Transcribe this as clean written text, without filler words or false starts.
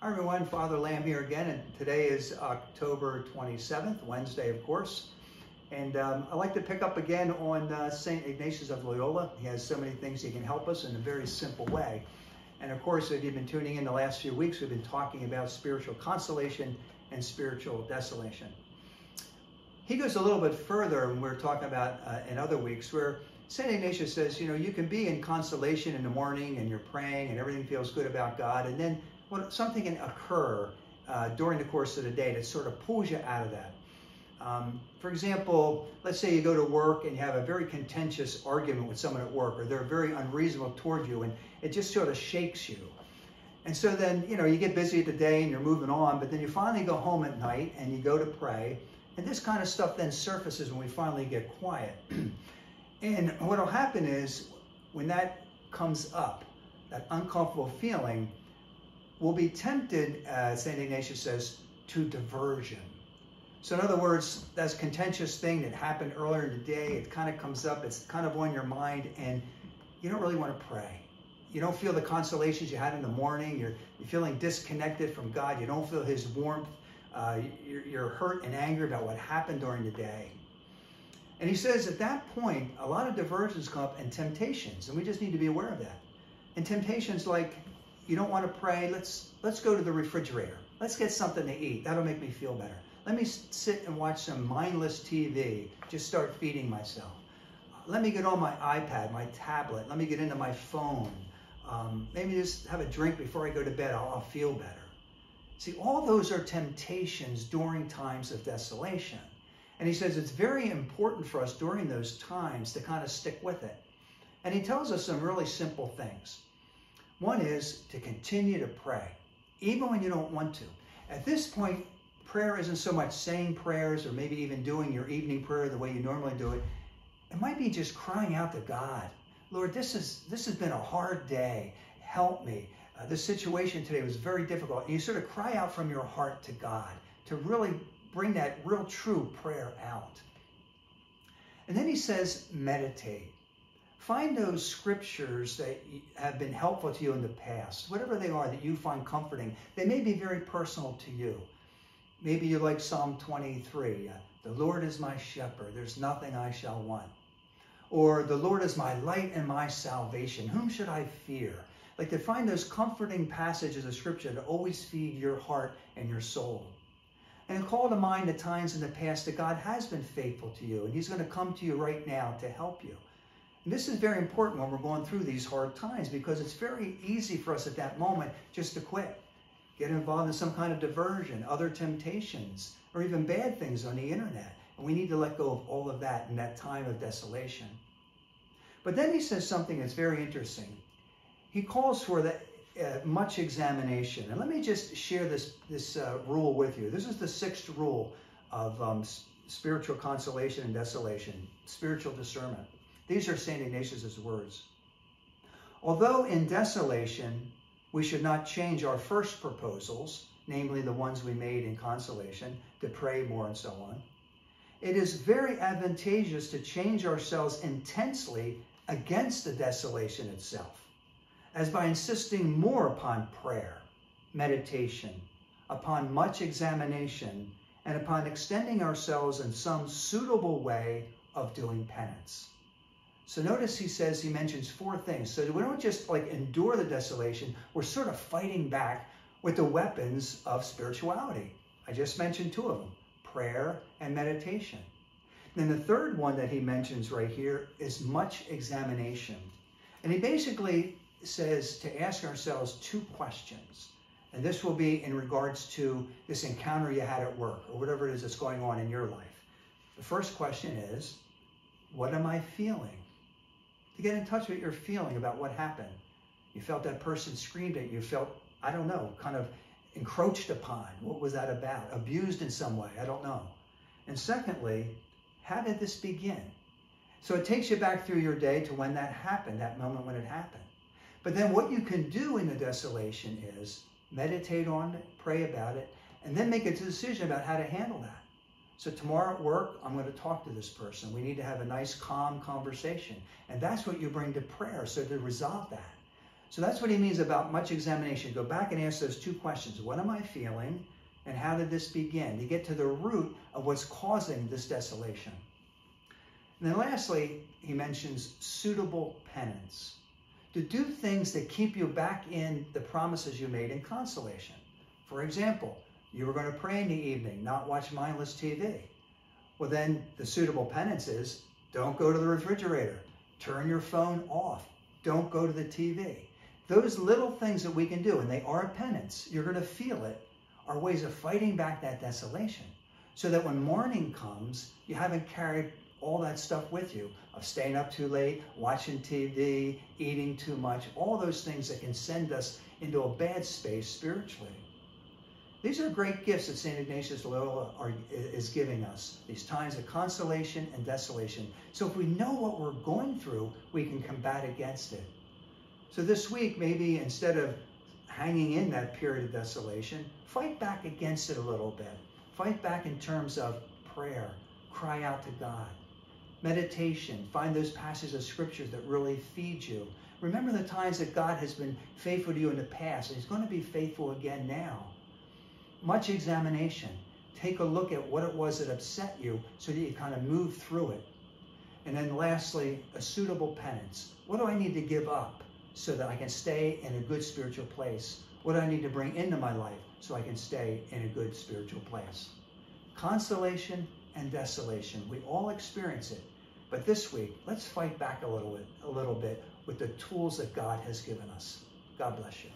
Hi everyone, Father Lamb here again, and today is October 27th, Wednesday of course. And I'd like to pick up again on St. Ignatius of Loyola. He has so many things he can help us in a very simple way. And of course, if you've been tuning in the last few weeks, we've been talking about spiritual consolation and spiritual desolation. He goes a little bit further, and we're talking about in other weeks, where St. Ignatius says, you can be in consolation in the morning and you're praying and everything feels good about God, and then something can occur during the course of the day that sort of pulls you out of that. For example, let's say you go to work and you have a very contentious argument with someone at work, or they're very unreasonable toward you, and it just sort of shakes you. And so then, you get busy at the day and you're moving on, but then you finally go home at night and you go to pray, and this kind of stuff then surfaces when we finally get quiet. And what will happen is, when that comes up, that uncomfortable feeling, we'll be tempted, St. Ignatius says, to diversion. So in other words, that contentious thing that happened earlier in the day, it kind of comes up, it's kind of on your mind, and you don't really want to pray. You don't feel the consolations you had in the morning. You're feeling disconnected from God. You don't feel His warmth. You're hurt and angry about what happened during the day. And he says at that point, a lot of diversions come up and temptations, and we just need to be aware of that. And temptations like, you don't want to pray, let's go to the refrigerator. Let's get something to eat. That'll make me feel better. Let me sit and watch some mindless TV. Just start feeding myself. Let me get on my iPad, my tablet. Let me get into my phone. Maybe just have a drink before I go to bed. I'll feel better. See, all those are temptations during times of desolation. And he says it's very important for us during those times to kind of stick with it. And he tells us some really simple things. One is to continue to pray, even when you don't want to. At this point, prayer isn't so much saying prayers or maybe even doing your evening prayer the way you normally do it. It might be just crying out to God. Lord, this has been a hard day. Help me. This situation today was very difficult. And you sort of cry out from your heart to God to really bring that real true prayer out. And then he says, meditate. Find those scriptures that have been helpful to you in the past, whatever they are that you find comforting. They may be very personal to you. Maybe you like Psalm 23. The Lord is my shepherd. There's nothing I shall want. Or the Lord is my light and my salvation. Whom should I fear? Like to find those comforting passages of scripture that always feed your heart and your soul. And call to mind the times in the past that God has been faithful to you, and He's going to come to you right now to help you. And this is very important when we're going through these hard times, because it's very easy for us at that moment just to quit, get involved in some kind of diversion, other temptations, or even bad things on the internet. And we need to let go of all of that in that time of desolation. But then he says something that's very interesting. He calls for the much examination. And let me just share this rule with you. This is the sixth rule of spiritual consolation and desolation, spiritual discernment. These are St. Ignatius's words. Although in desolation, we should not change our first proposals, namely the ones we made in consolation, to pray more and so on, it is very advantageous to change ourselves intensely against the desolation itself, as by insisting more upon prayer, meditation, upon much examination, and upon extending ourselves in some suitable way of doing penance. So notice he mentions four things. So we don't just endure the desolation, we're sort of fighting back with the weapons of spirituality. I just mentioned two of them, prayer and meditation. Then the third one that he mentions right here is much examination. And he basically says to ask ourselves two questions. And this will be in regards to this encounter you had at work, or whatever it is that's going on in your life. The first question is, what am I feeling? To get in touch with your feeling about what happened. You felt that person screamed at you. You felt, I don't know, kind of encroached upon. What was that about? Abused in some way. I don't know. And secondly, how did this begin? So it takes you back through your day to when that happened, that moment when it happened. But then what you can do in the desolation is meditate on it, pray about it, and then make a decision about how to handle that. So tomorrow at work, I'm going to talk to this person. We need to have a nice, calm conversation. And that's what you bring to prayer, so to resolve that. So that's what he means about much examination. Go back and ask those two questions. What am I feeling? And how did this begin? To get to the root of what's causing this desolation. And then lastly, he mentions suitable penance. To do things that keep you back in the promises you made in consolation. For example, you were going to pray in the evening, not watch mindless TV. Well, then the suitable penance is don't go to the refrigerator. Turn your phone off. Don't go to the TV. Those little things that we can do, and they are penance, you're going to feel it, are ways of fighting back that desolation. So that when morning comes, you haven't carried all that stuff with you of staying up too late, watching TV, eating too much, all those things that can send us into a bad space spiritually. These are great gifts that St. Ignatius Loyola is giving us, these times of consolation and desolation. So if we know what we're going through, we can combat against it. So this week, maybe instead of hanging in that period of desolation, fight back against it a little bit. Fight back in terms of prayer. Cry out to God. Meditation. Find those passages of scripture that really feed you. Remember the times that God has been faithful to you in the past, and he's going to be faithful again now. Much examination. Take a look at what it was that upset you so that you kind of move through it. And then lastly, a suitable penance. What do I need to give up so that I can stay in a good spiritual place? What do I need to bring into my life so I can stay in a good spiritual place? Consolation and desolation. We all experience it. But this week, let's fight back a little bit with the tools that God has given us. God bless you.